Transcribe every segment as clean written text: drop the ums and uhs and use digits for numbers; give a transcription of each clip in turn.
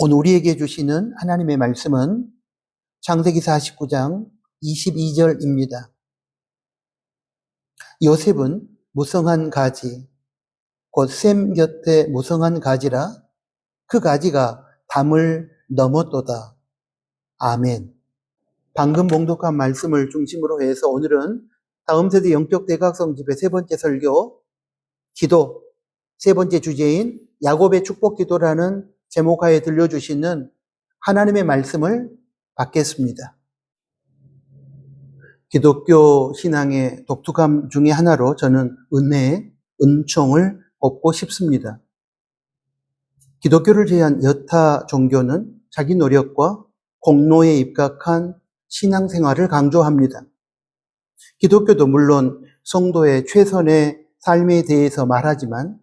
오늘 우리에게 주시는 하나님의 말씀은 창세기 49장 22절입니다. 요셉은 무성한 가지, 곧 셈 곁에 무성한 가지라 그 가지가 담을 넘었도다. 아멘. 방금 봉독한 말씀을 중심으로 해서 오늘은 다음 세대 영적 대각성 집의 세 번째 설교, 기도, 세 번째 주제인 야곱의 축복 기도라는 제목하에 들려주시는 하나님의 말씀을 받겠습니다. 기독교 신앙의 독특함 중에 하나로 저는 은혜, 은총을 꼽고 싶습니다. 기독교를 제한 여타 종교는 자기 노력과 공로에 입각한 신앙생활을 강조합니다. 기독교도 물론 성도의 최선의 삶에 대해서 말하지만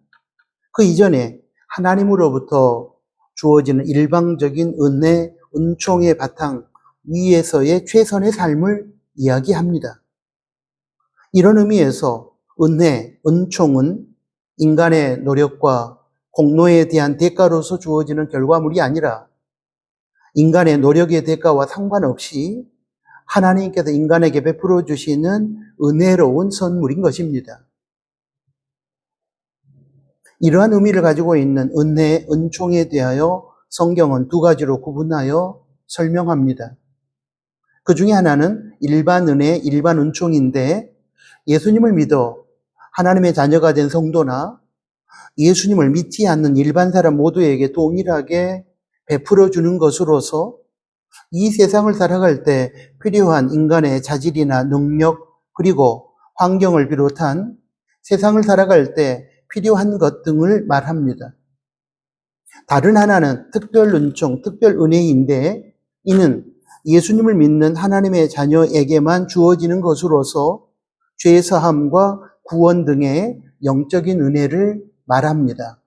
그 이전에 하나님으로부터 주어지는 일방적인 은혜, 은총의 바탕 위에서의 최선의 삶을 이야기합니다. 이런 의미에서 은혜, 은총은 인간의 노력과 공로에 대한 대가로서 주어지는 결과물이 아니라 인간의 노력의 대가와 상관없이 하나님께서 인간에게 베풀어 주시는 은혜로운 선물인 것입니다. 이러한 의미를 가지고 있는 은혜, 은총에 대하여 성경은 두 가지로 구분하여 설명합니다. 그 중에 하나는 일반 은혜, 일반 은총인데 예수님을 믿어 하나님의 자녀가 된 성도나 예수님을 믿지 않는 일반 사람 모두에게 동일하게 베풀어 주는 것으로서 이 세상을 살아갈 때 필요한 인간의 자질이나 능력 그리고 환경을 비롯한 세상을 살아갈 때 필요한 것 등을 말합니다. 다른 하나는 특별 은총, 특별 은혜인데 이는 예수님을 믿는 하나님의 자녀에게만 주어지는 것으로서 죄사함과 구원 등의 영적인 은혜를 말합니다.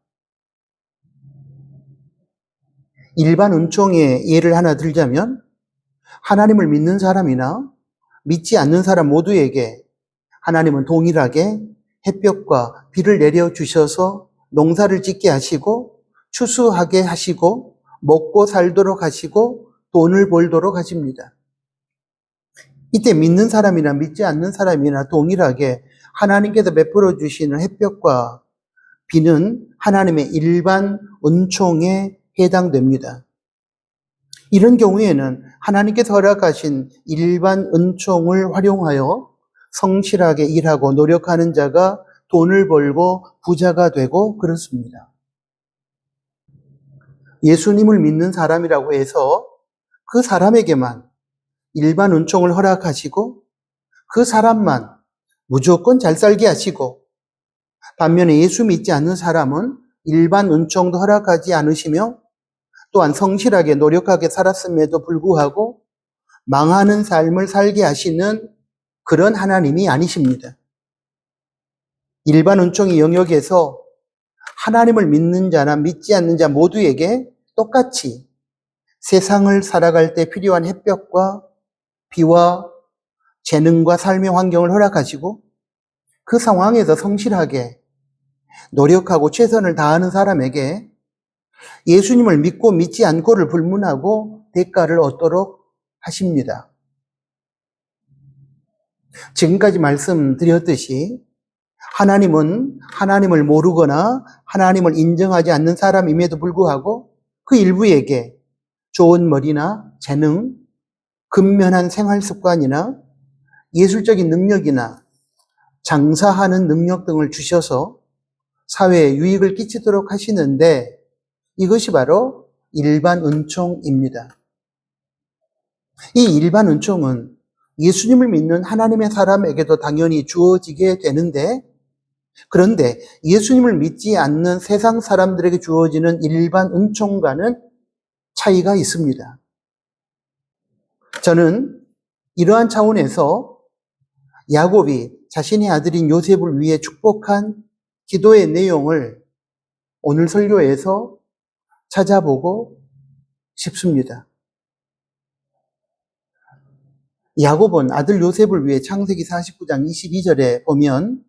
일반 은총의 예를 하나 들자면 하나님을 믿는 사람이나 믿지 않는 사람 모두에게 하나님은 동일하게 햇볕과 비를 내려주셔서 농사를 짓게 하시고 추수하게 하시고 먹고 살도록 하시고 돈을 벌도록 하십니다. 이때 믿는 사람이나 믿지 않는 사람이나 동일하게 하나님께서 베풀어 주시는 햇볕과 비는 하나님의 일반 은총에 해당됩니다. 이런 경우에는 하나님께서 허락하신 일반 은총을 활용하여 성실하게 일하고 노력하는 자가 돈을 벌고 부자가 되고 그렇습니다. 예수님을 믿는 사람이라고 해서 그 사람에게만 일반 은총을 허락하시고 그 사람만 무조건 잘 살게 하시고 반면에 예수 믿지 않는 사람은 일반 은총도 허락하지 않으시며 또한 성실하게 노력하게 살았음에도 불구하고 망하는 삶을 살게 하시는 그런 하나님이 아니십니다. 일반 은총의 영역에서 하나님을 믿는 자나 믿지 않는 자 모두에게 똑같이 세상을 살아갈 때 필요한 햇볕과 비와 재능과 삶의 환경을 허락하시고 그 상황에서 성실하게 노력하고 최선을 다하는 사람에게 예수님을 믿고 믿지 않고를 불문하고 대가를 얻도록 하십니다. 지금까지 말씀드렸듯이 하나님은 하나님을 모르거나 하나님을 인정하지 않는 사람임에도 불구하고 그 일부에게 좋은 머리나 재능, 근면한 생활 습관이나 예술적인 능력이나 장사하는 능력 등을 주셔서 사회에 유익을 끼치도록 하시는데 이것이 바로 일반 은총입니다. 이 일반 은총은 예수님을 믿는 하나님의 사람에게도 당연히 주어지게 되는데 그런데 예수님을 믿지 않는 세상 사람들에게 주어지는 일반 은총과는 차이가 있습니다. 저는 이러한 차원에서 야곱이 자신의 아들인 요셉을 위해 축복한 기도의 내용을 오늘 설교에서 찾아보고 싶습니다. 야곱은 아들 요셉을 위해 창세기 49장 22절에 보면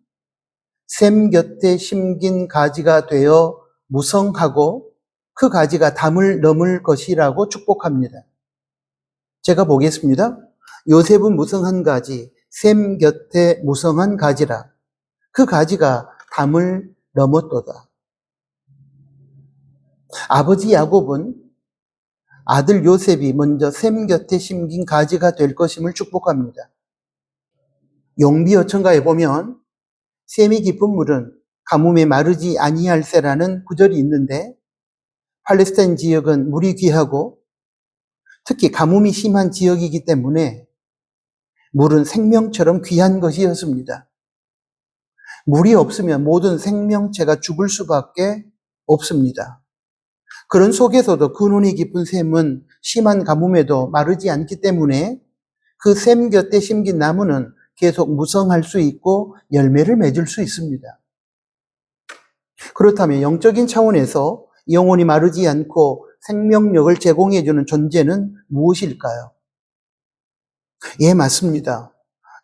셈 곁에 심긴 가지가 되어 무성하고 그 가지가 담을 넘을 것이라고 축복합니다. 제가 보겠습니다. 요셉은 무성한 가지, 샘 곁에 무성한 가지라. 그 가지가 담을 넘었도다. 아버지 야곱은 아들 요셉이 먼저 샘 곁에 심긴 가지가 될 것임을 축복합니다. 용비어천가에 보면 샘이 깊은 물은 가뭄에 마르지 아니할세라는 구절이 있는데 팔레스타인 지역은 물이 귀하고 특히 가뭄이 심한 지역이기 때문에 물은 생명처럼 귀한 것이었습니다. 물이 없으면 모든 생명체가 죽을 수밖에 없습니다. 그런 속에서도 근원이 깊은 샘은 심한 가뭄에도 마르지 않기 때문에 그 샘 곁에 심긴 나무는 계속 무성할 수 있고 열매를 맺을 수 있습니다. 그렇다면 영적인 차원에서 영혼이 마르지 않고 생명력을 제공해주는 존재는 무엇일까요? 예, 맞습니다.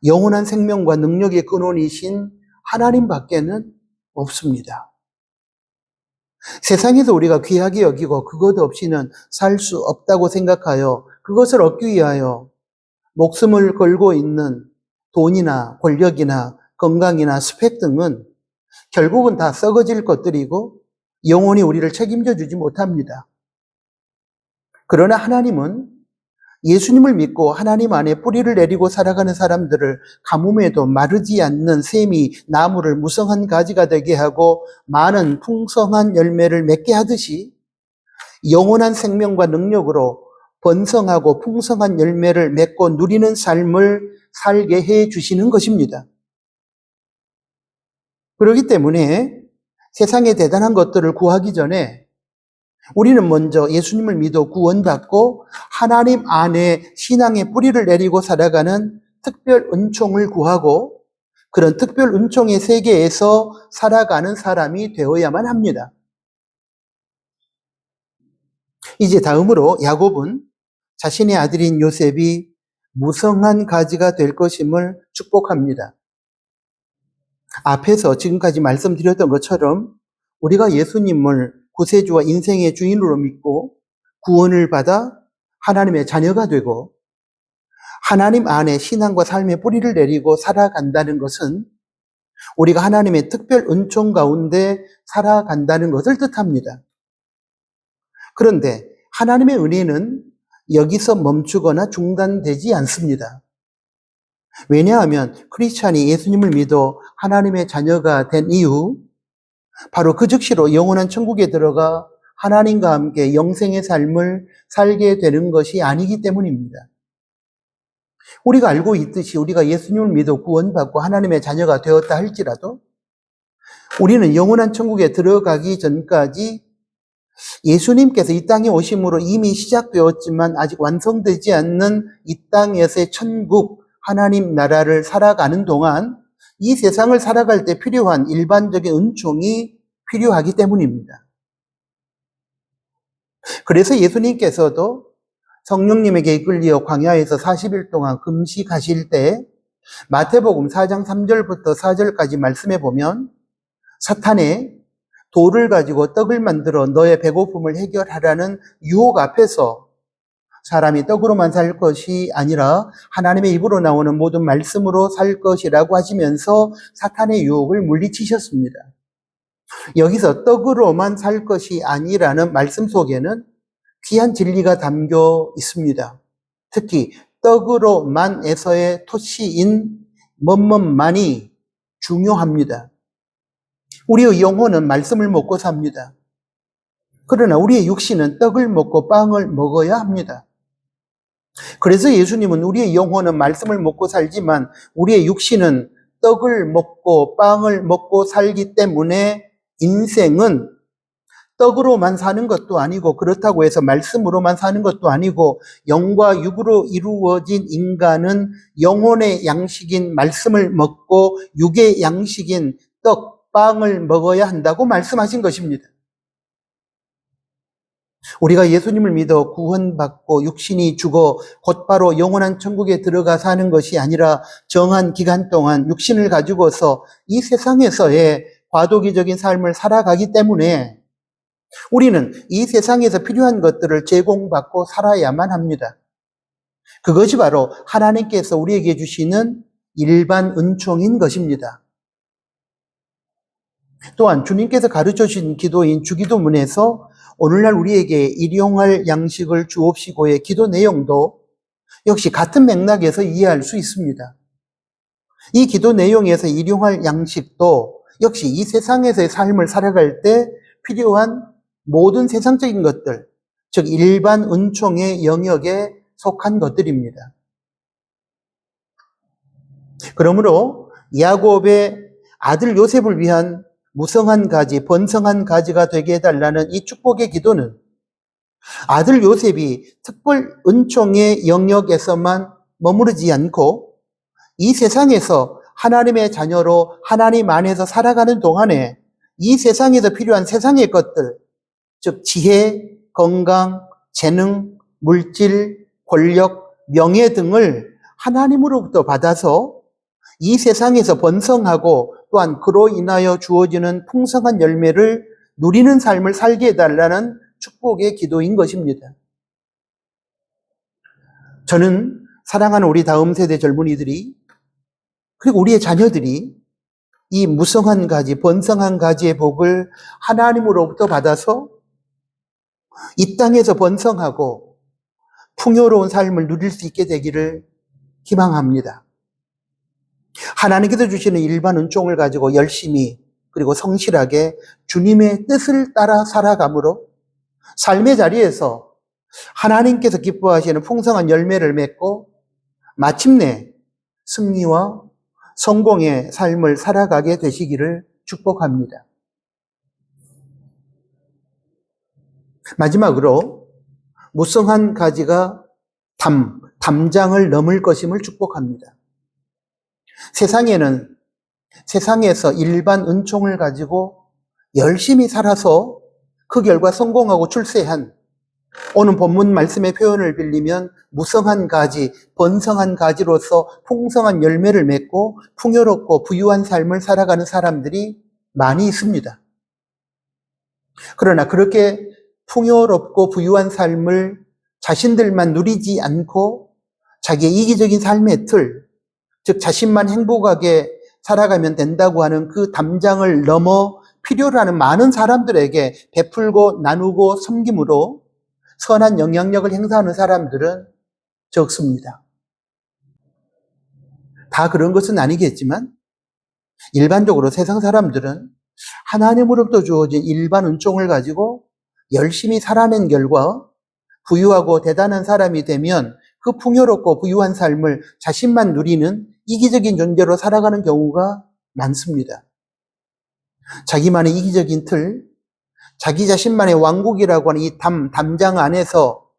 영원한 생명과 능력의 근원이신 하나님밖에는 없습니다. 세상에서 우리가 귀하게 여기고 그것 없이는 살 수 없다고 생각하여 그것을 얻기 위하여 목숨을 걸고 있는 돈이나 권력이나 건강이나 스펙 등은 결국은 다 썩어질 것들이고 영원히 우리를 책임져 주지 못합니다. 그러나 하나님은 예수님을 믿고 하나님 안에 뿌리를 내리고 살아가는 사람들을 가뭄에도 마르지 않는 샘이 나무를 무성한 가지가 되게 하고 많은 풍성한 열매를 맺게 하듯이 영원한 생명과 능력으로 번성하고 풍성한 열매를 맺고 누리는 삶을 살게 해 주시는 것입니다. 그렇기 때문에 세상의 대단한 것들을 구하기 전에 우리는 먼저 예수님을 믿어 구원받고 하나님 안에 신앙의 뿌리를 내리고 살아가는 특별 은총을 구하고 그런 특별 은총의 세계에서 살아가는 사람이 되어야만 합니다. 이제 다음으로 야곱은 자신의 아들인 요셉이 무성한 가지가 될 것임을 축복합니다. 앞에서 지금까지 말씀드렸던 것처럼 우리가 예수님을 구세주와 인생의 주인으로 믿고 구원을 받아 하나님의 자녀가 되고 하나님 안에 신앙과 삶의 뿌리를 내리고 살아간다는 것은 우리가 하나님의 특별 은총 가운데 살아간다는 것을 뜻합니다. 그런데 하나님의 은혜는 여기서 멈추거나 중단되지 않습니다. 왜냐하면 크리스찬이 예수님을 믿어 하나님의 자녀가 된 이후 바로 그 즉시로 영원한 천국에 들어가 하나님과 함께 영생의 삶을 살게 되는 것이 아니기 때문입니다. 우리가 알고 있듯이 우리가 예수님을 믿어 구원받고 하나님의 자녀가 되었다 할지라도 우리는 영원한 천국에 들어가기 전까지 예수님께서 이 땅에 오심으로 이미 시작되었지만 아직 완성되지 않는 이 땅에서의 천국 하나님 나라를 살아가는 동안 이 세상을 살아갈 때 필요한 일반적인 은총이 필요하기 때문입니다. 그래서 예수님께서도 성령님에게 이끌려 광야에서 40일 동안 금식하실 때 마태복음 4장 3절부터 4절까지 말씀해 보면 사탄의 돌을 가지고 떡을 만들어 너의 배고픔을 해결하라는 유혹 앞에서 사람이 떡으로만 살 것이 아니라 하나님의 입으로 나오는 모든 말씀으로 살 것이라고 하시면서 사탄의 유혹을 물리치셨습니다. 여기서 떡으로만 살 것이 아니라는 말씀 속에는 귀한 진리가 담겨 있습니다. 특히 떡으로만에서의 토시인 뭐뭐만이 중요합니다. 우리의 영혼은 말씀을 먹고 삽니다. 그러나 우리의 육신은 떡을 먹고 빵을 먹어야 합니다. 그래서 예수님은 우리의 영혼은 말씀을 먹고 살지만 우리의 육신은 떡을 먹고 빵을 먹고 살기 때문에 인생은 떡으로만 사는 것도 아니고 그렇다고 해서 말씀으로만 사는 것도 아니고 영과 육으로 이루어진 인간은 영혼의 양식인 말씀을 먹고 육의 양식인 떡, 빵을 먹어야 한다고 말씀하신 것입니다. 우리가 예수님을 믿어 구원받고 육신이 죽어 곧바로 영원한 천국에 들어가 사는 것이 아니라 정한 기간 동안 육신을 가지고서 이 세상에서의 과도기적인 삶을 살아가기 때문에 우리는 이 세상에서 필요한 것들을 제공받고 살아야만 합니다. 그것이 바로 하나님께서 우리에게 주시는 일반 은총인 것입니다. 또한 주님께서 가르쳐 주신 기도인 주기도문에서 오늘날 우리에게 일용할 양식을 주옵시고의 기도 내용도 역시 같은 맥락에서 이해할 수 있습니다. 이 기도 내용에서 일용할 양식도 역시 이 세상에서의 삶을 살아갈 때 필요한 모든 세상적인 것들, 즉 일반 은총의 영역에 속한 것들입니다. 그러므로 야곱의 아들 요셉을 위한 무성한 가지, 번성한 가지가 되게 해달라는 이 축복의 기도는 아들 요셉이 특별 은총의 영역에서만 머무르지 않고 이 세상에서 하나님의 자녀로 하나님 안에서 살아가는 동안에 이 세상에서 필요한 세상의 것들, 즉 지혜, 건강, 재능, 물질, 권력, 명예 등을 하나님으로부터 받아서 이 세상에서 번성하고 또한 그로 인하여 주어지는 풍성한 열매를 누리는 삶을 살게 해달라는 축복의 기도인 것입니다. 저는 사랑하는 우리 다음 세대 젊은이들이 그리고 우리의 자녀들이 이 무성한 가지, 번성한 가지의 복을 하나님으로부터 받아서 이 땅에서 번성하고 풍요로운 삶을 누릴 수 있게 되기를 희망합니다. 하나님께서 주시는 일반 은총을 가지고 열심히 그리고 성실하게 주님의 뜻을 따라 살아감으로 삶의 자리에서 하나님께서 기뻐하시는 풍성한 열매를 맺고 마침내 승리와 성공의 삶을 살아가게 되시기를 축복합니다. 마지막으로 무성한 가지가 담장을 넘을 것임을 축복합니다. 세상에서 일반 은총을 가지고 열심히 살아서 그 결과 성공하고 출세한 오늘 본문 말씀의 표현을 빌리면 무성한 가지, 번성한 가지로서 풍성한 열매를 맺고 풍요롭고 부유한 삶을 살아가는 사람들이 많이 있습니다. 그러나 그렇게 풍요롭고 부유한 삶을 자신들만 누리지 않고 자기의 이기적인 삶의 틀, 즉 자신만 행복하게 살아가면 된다고 하는 그 담장을 넘어 필요로 하는 많은 사람들에게 베풀고 나누고 섬김으로 선한 영향력을 행사하는 사람들은 적습니다. 다 그런 것은 아니겠지만 일반적으로 세상 사람들은 하나님으로부터 주어진 일반 은총을 가지고 열심히 살아낸 결과 부유하고 대단한 사람이 되면 그 풍요롭고 부유한 삶을 자신만 누리는 이기적인 존재로 살아가는 경우가 많습니다. 자기만의 이기적인 틀, 자기 자신만의 왕국이라고 하는 이 담장 안에서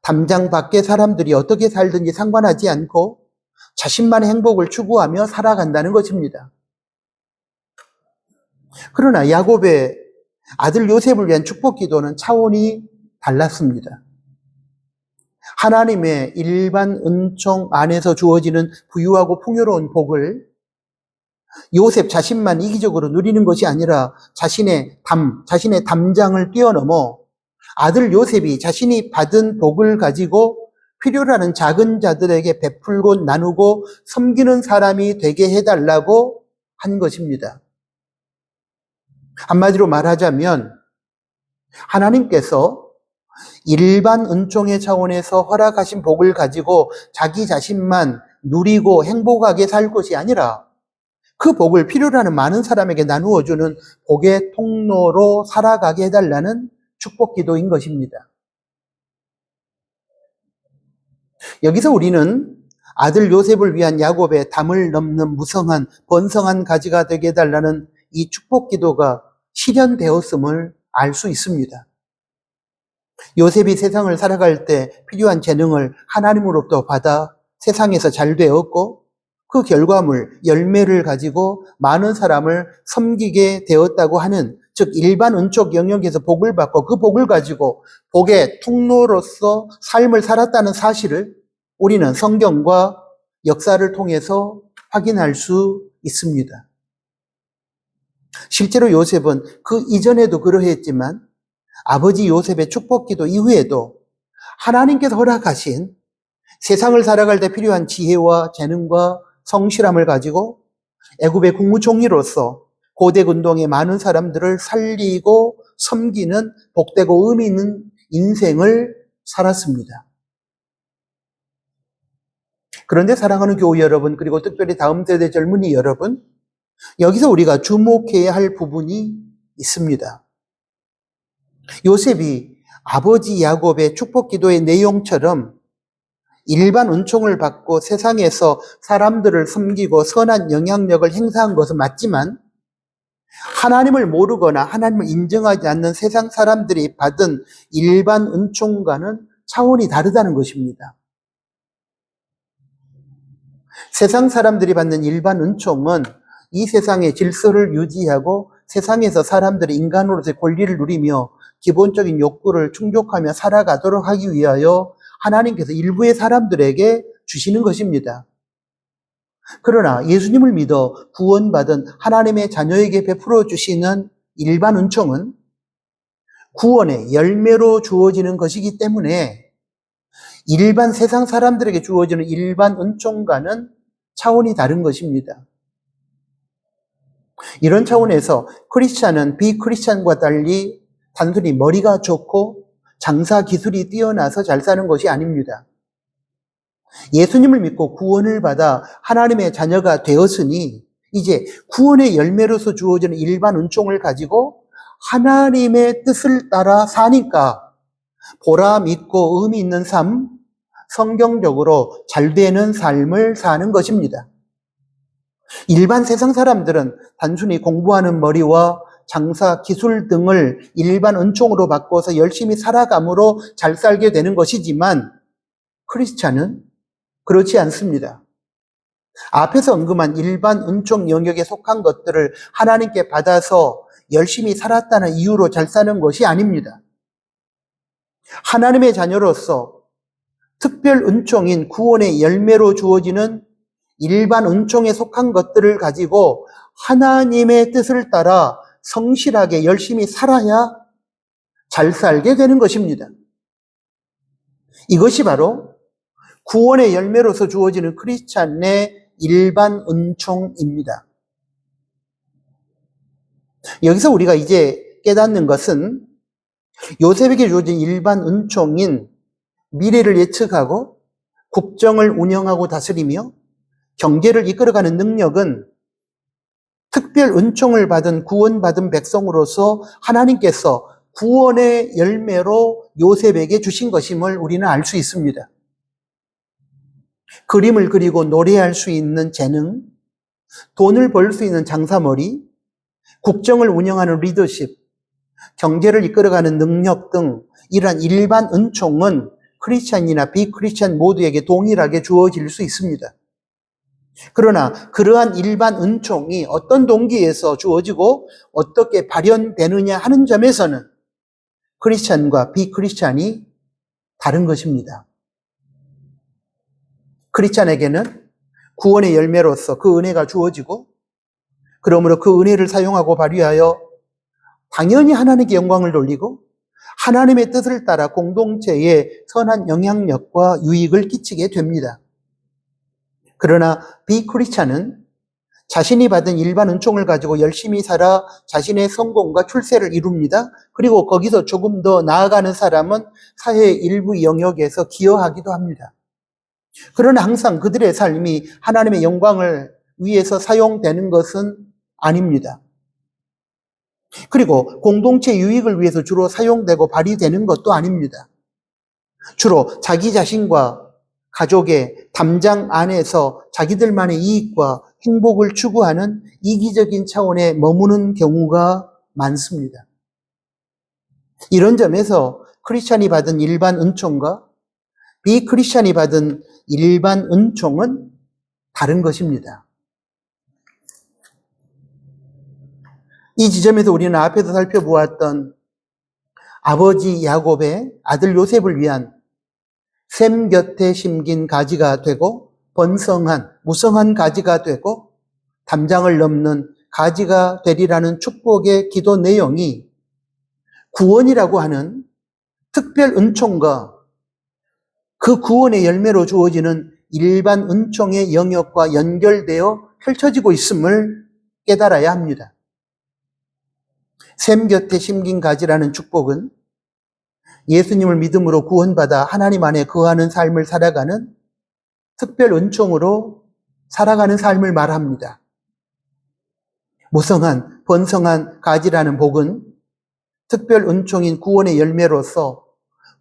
담장 밖의 사람들이 어떻게 살든지 상관하지 않고 자신만의 행복을 추구하며 살아간다는 것입니다. 그러나 야곱의 아들 요셉을 위한 축복 기도는 차원이 달랐습니다. 하나님의 일반 은총 안에서 주어지는 부유하고 풍요로운 복을 요셉 자신만 이기적으로 누리는 것이 아니라 자신의 담장을 뛰어넘어 아들 요셉이 자신이 받은 복을 가지고 필요로 하는 작은 자들에게 베풀고 나누고 섬기는 사람이 되게 해달라고 한 것입니다. 한마디로 말하자면 하나님께서 일반 은총의 차원에서 허락하신 복을 가지고 자기 자신만 누리고 행복하게 살 것이 아니라 그 복을 필요로 하는 많은 사람에게 나누어주는 복의 통로로 살아가게 해달라는 축복 기도인 것입니다. 여기서 우리는 아들 요셉을 위한 야곱의 담을 넘는 무성한 번성한 가지가 되게 해달라는 이 축복 기도가 실현되었음을 알 수 있습니다. 요셉이 세상을 살아갈 때 필요한 재능을 하나님으로부터 받아 세상에서 잘 되었고 그 결과물, 열매를 가지고 많은 사람을 섬기게 되었다고 하는, 즉 일반 은총 영역에서 복을 받고 그 복을 가지고 복의 통로로서 삶을 살았다는 사실을 우리는 성경과 역사를 통해서 확인할 수 있습니다. 실제로 요셉은 그 이전에도 그러했지만 아버지 요셉의 축복기도 이후에도 하나님께서 허락하신 세상을 살아갈 때 필요한 지혜와 재능과 성실함을 가지고 애굽의 국무총리로서 고대 근동의 많은 사람들을 살리고 섬기는 복되고 의미 있는 인생을 살았습니다. 그런데 사랑하는 교우 여러분, 그리고 특별히 다음 세대 젊은이 여러분, 여기서 우리가 주목해야 할 부분이 있습니다. 요셉이 아버지 야곱의 축복기도의 내용처럼 일반 은총을 받고 세상에서 사람들을 섬기고 선한 영향력을 행사한 것은 맞지만 하나님을 모르거나 하나님을 인정하지 않는 세상 사람들이 받은 일반 은총과는 차원이 다르다는 것입니다. 세상 사람들이 받는 일반 은총은 이 세상의 질서를 유지하고 세상에서 사람들이 인간으로서의 권리를 누리며 기본적인 욕구를 충족하며 살아가도록 하기 위하여 하나님께서 일부의 사람들에게 주시는 것입니다. 그러나 예수님을 믿어 구원받은 하나님의 자녀에게 베풀어 주시는 일반 은총은 구원의 열매로 주어지는 것이기 때문에 일반 세상 사람들에게 주어지는 일반 은총과는 차원이 다른 것입니다. 이런 차원에서 크리스찬은 비크리스찬과 달리 단순히 머리가 좋고 장사 기술이 뛰어나서 잘 사는 것이 아닙니다. 예수님을 믿고 구원을 받아 하나님의 자녀가 되었으니 이제 구원의 열매로서 주어지는 일반 은총을 가지고 하나님의 뜻을 따라 사니까 보람 있고 의미 있는 삶, 성경적으로 잘 되는 삶을 사는 것입니다. 일반 세상 사람들은 단순히 공부하는 머리와 장사, 기술 등을 일반 은총으로 바꿔서 열심히 살아감으로 잘 살게 되는 것이지만 크리스찬은 그렇지 않습니다. 앞에서 언급한 일반 은총 영역에 속한 것들을 하나님께 받아서 열심히 살았다는 이유로 잘 사는 것이 아닙니다. 하나님의 자녀로서 특별 은총인 구원의 열매로 주어지는 일반 은총에 속한 것들을 가지고 하나님의 뜻을 따라 성실하게 열심히 살아야 잘 살게 되는 것입니다. 이것이 바로 구원의 열매로서 주어지는 크리스찬의 일반 은총입니다. 여기서 우리가 이제 깨닫는 것은 요셉에게 주어진 일반 은총인 미래를 예측하고 국정을 운영하고 다스리며 경제를 이끌어가는 능력은 특별 은총을 받은 구원받은 백성으로서 하나님께서 구원의 열매로 요셉에게 주신 것임을 우리는 알 수 있습니다. 그림을 그리고 노래할 수 있는 재능, 돈을 벌 수 있는 장사머리, 국정을 운영하는 리더십, 경제를 이끌어가는 능력 등 이러한 일반 은총은 크리스찬이나 비크리스찬 모두에게 동일하게 주어질 수 있습니다. 그러나 그러한 일반 은총이 어떤 동기에서 주어지고 어떻게 발현되느냐 하는 점에서는 크리스찬과 비크리스찬이 다른 것입니다. 크리스찬에게는 구원의 열매로서 그 은혜가 주어지고 그러므로 그 은혜를 사용하고 발휘하여 당연히 하나님께 영광을 돌리고 하나님의 뜻을 따라 공동체에 선한 영향력과 유익을 끼치게 됩니다. 그러나 비크리스찬은 자신이 받은 일반 은총을 가지고 열심히 살아 자신의 성공과 출세를 이룹니다. 그리고 거기서 조금 더 나아가는 사람은 사회의 일부 영역에서 기여하기도 합니다. 그러나 항상 그들의 삶이 하나님의 영광을 위해서 사용되는 것은 아닙니다. 그리고 공동체 유익을 위해서 주로 사용되고 발휘되는 것도 아닙니다. 주로 자기 자신과 가족의 담장 안에서 자기들만의 이익과 행복을 추구하는 이기적인 차원에 머무는 경우가 많습니다. 이런 점에서 크리스찬이 받은 일반 은총과 비크리스찬이 받은 일반 은총은 다른 것입니다. 이 지점에서 우리는 앞에서 살펴보았던 아버지 야곱의 아들 요셉을 위한 샘 곁에 심긴 가지가 되고 번성한 무성한 가지가 되고 담장을 넘는 가지가 되리라는 축복의 기도 내용이 구원이라고 하는 특별 은총과 그 구원의 열매로 주어지는 일반 은총의 영역과 연결되어 펼쳐지고 있음을 깨달아야 합니다. 샘 곁에 심긴 가지라는 축복은 예수님을 믿음으로 구원받아 하나님 안에 거하는 삶을 살아가는 특별 은총으로 살아가는 삶을 말합니다. 무성한, 번성한 가지라는 복은 특별 은총인 구원의 열매로서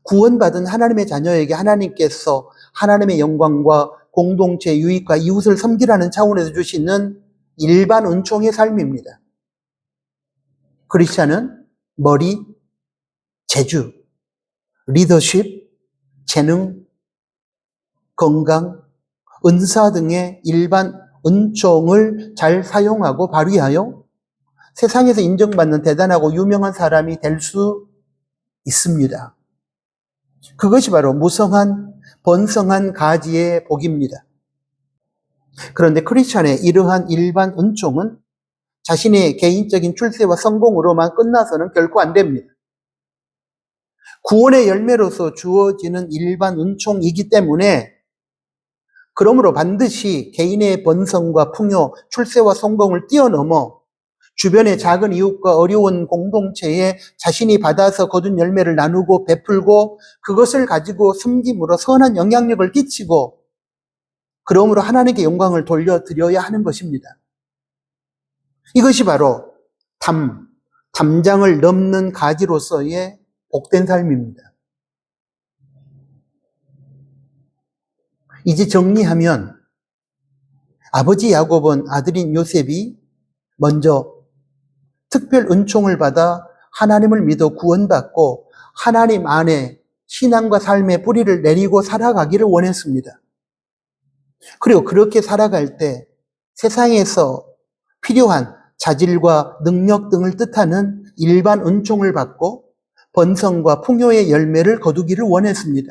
구원받은 하나님의 자녀에게 하나님께서 하나님의 영광과 공동체 유익과 이웃을 섬기라는 차원에서 주시는 일반 은총의 삶입니다. 크리스찬은 머리, 재주, 리더십, 재능, 건강, 은사 등의 일반 은총을 잘 사용하고 발휘하여 세상에서 인정받는 대단하고 유명한 사람이 될 수 있습니다. 그것이 바로 무성한, 번성한 가지의 복입니다. 그런데 크리스찬의 이러한 일반 은총은 자신의 개인적인 출세와 성공으로만 끝나서는 결코 안 됩니다. 구원의 열매로서 주어지는 일반 은총이기 때문에 그러므로 반드시 개인의 번성과 풍요, 출세와 성공을 뛰어넘어 주변의 작은 이웃과 어려운 공동체에 자신이 받아서 거둔 열매를 나누고 베풀고 그것을 가지고 섬김으로 선한 영향력을 끼치고 그러므로 하나님께 영광을 돌려드려야 하는 것입니다. 이것이 바로 담장을 넘는 가지로서의 복된 삶입니다. 이제 정리하면 아버지 야곱은 아들인 요셉이 먼저 특별 은총을 받아 하나님을 믿어 구원받고 하나님 안에 신앙과 삶의 뿌리를 내리고 살아가기를 원했습니다. 그리고 그렇게 살아갈 때 세상에서 필요한 자질과 능력 등을 뜻하는 일반 은총을 받고 번성과 풍요의 열매를 거두기를 원했습니다.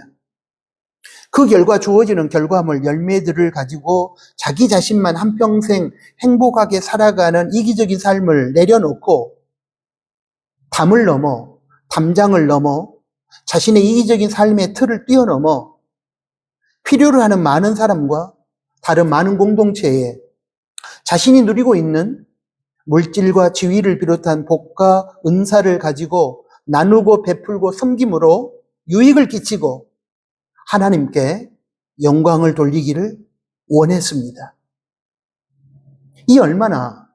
그 결과 주어지는 결과물, 열매들을 가지고 자기 자신만 한평생 행복하게 살아가는 이기적인 삶을 내려놓고 담장을 넘어 자신의 이기적인 삶의 틀을 뛰어넘어 필요로 하는 많은 사람과 다른 많은 공동체에 자신이 누리고 있는 물질과 지위를 비롯한 복과 은사를 가지고 나누고 베풀고 섬김으로 유익을 끼치고 하나님께 영광을 돌리기를 원했습니다. 이 얼마나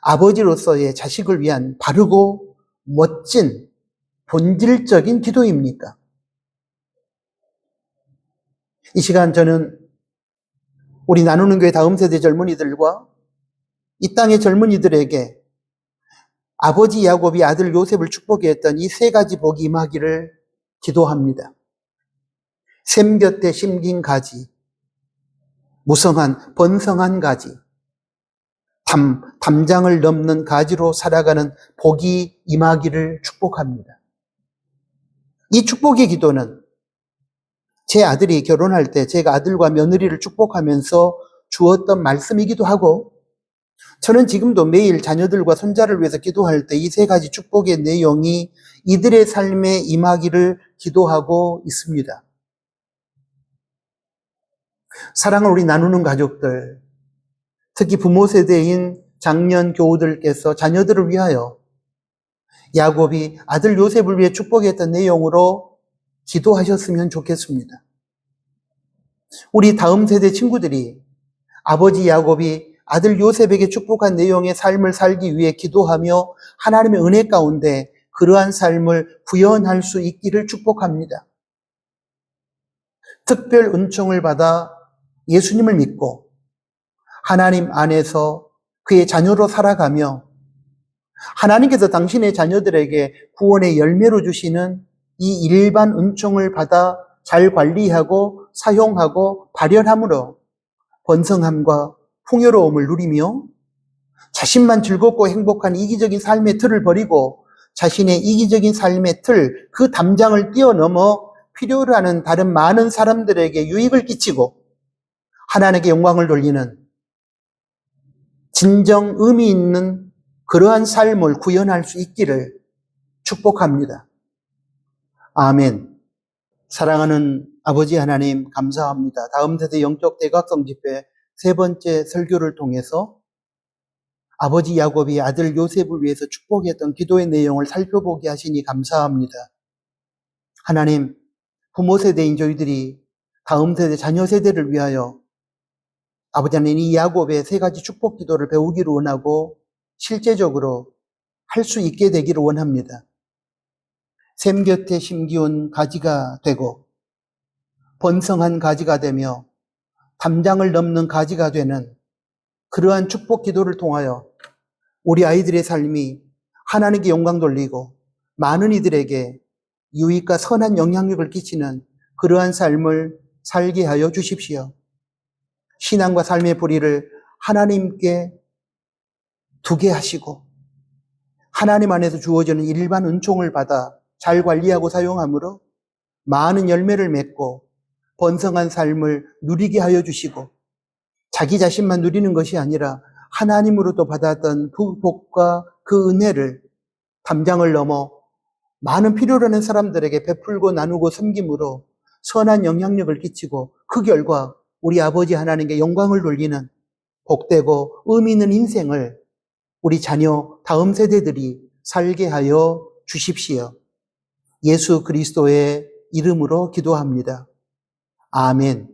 아버지로서의 자식을 위한 바르고 멋진 본질적인 기도입니까? 이 시간 저는 우리 나누는 교회 다음 세대 젊은이들과 이 땅의 젊은이들에게 아버지 야곱이 아들 요셉을 축복했던 이 세 가지 복이 임하기를 기도합니다. 샘 곁에 심긴 가지, 무성한 번성한 가지, 담장을 넘는 가지로 살아가는 복이 임하기를 축복합니다. 이 축복의 기도는 제 아들이 결혼할 때 제가 아들과 며느리를 축복하면서 주었던 말씀이기도 하고 저는 지금도 매일 자녀들과 손자를 위해서 기도할 때 이 세 가지 축복의 내용이 이들의 삶에 임하기를 기도하고 있습니다. 사랑을 우리 나누는 가족들, 특히 부모 세대인 장년 교우들께서 자녀들을 위하여 야곱이 아들 요셉을 위해 축복했던 내용으로 기도하셨으면 좋겠습니다. 우리 다음 세대 친구들이 아버지 야곱이 아들 요셉에게 축복한 내용의 삶을 살기 위해 기도하며 하나님의 은혜 가운데 그러한 삶을 구현할 수 있기를 축복합니다. 특별 은총을 받아 예수님을 믿고 하나님 안에서 그의 자녀로 살아가며 하나님께서 당신의 자녀들에게 구원의 열매로 주시는 이 일반 은총을 받아 잘 관리하고 사용하고 발현함으로 번성함과 풍요로움을 누리며 자신만 즐겁고 행복한 이기적인 삶의 틀을 버리고 자신의 이기적인 삶의 틀, 그 담장을 뛰어넘어 필요로 하는 다른 많은 사람들에게 유익을 끼치고 하나님께 영광을 돌리는 진정 의미 있는 그러한 삶을 구현할 수 있기를 축복합니다. 아멘. 사랑하는 아버지 하나님, 감사합니다. 다음 세대 영적 대각성 집회 세 번째 설교를 통해서 아버지 야곱이 아들 요셉을 위해서 축복했던 기도의 내용을 살펴보게 하시니 감사합니다. 하나님, 부모 세대인 저희들이 다음 세대, 자녀 세대를 위하여 아버지 하나님 이 야곱의 세 가지 축복 기도를 배우기를 원하고 실제적으로 할 수 있게 되기를 원합니다. 샘 곁에 심기운 가지가 되고 번성한 가지가 되며 담장을 넘는 가지가 되는 그러한 축복 기도를 통하여 우리 아이들의 삶이 하나님께 영광 돌리고 많은 이들에게 유익과 선한 영향력을 끼치는 그러한 삶을 살게 하여 주십시오. 신앙과 삶의 뿌리를 하나님께 두게 하시고 하나님 안에서 주어지는 일반 은총을 받아 잘 관리하고 사용함으로 많은 열매를 맺고 번성한 삶을 누리게 하여 주시고 자기 자신만 누리는 것이 아니라 하나님으로부터 받았던 그 복과 그 은혜를 담장을 넘어 많은 필요로 하는 사람들에게 베풀고 나누고 섬김으로 선한 영향력을 끼치고 그 결과 우리 아버지 하나님께 영광을 돌리는 복되고 의미 있는 인생을 우리 자녀 다음 세대들이 살게 하여 주십시오. 예수 그리스도의 이름으로 기도합니다. 아멘.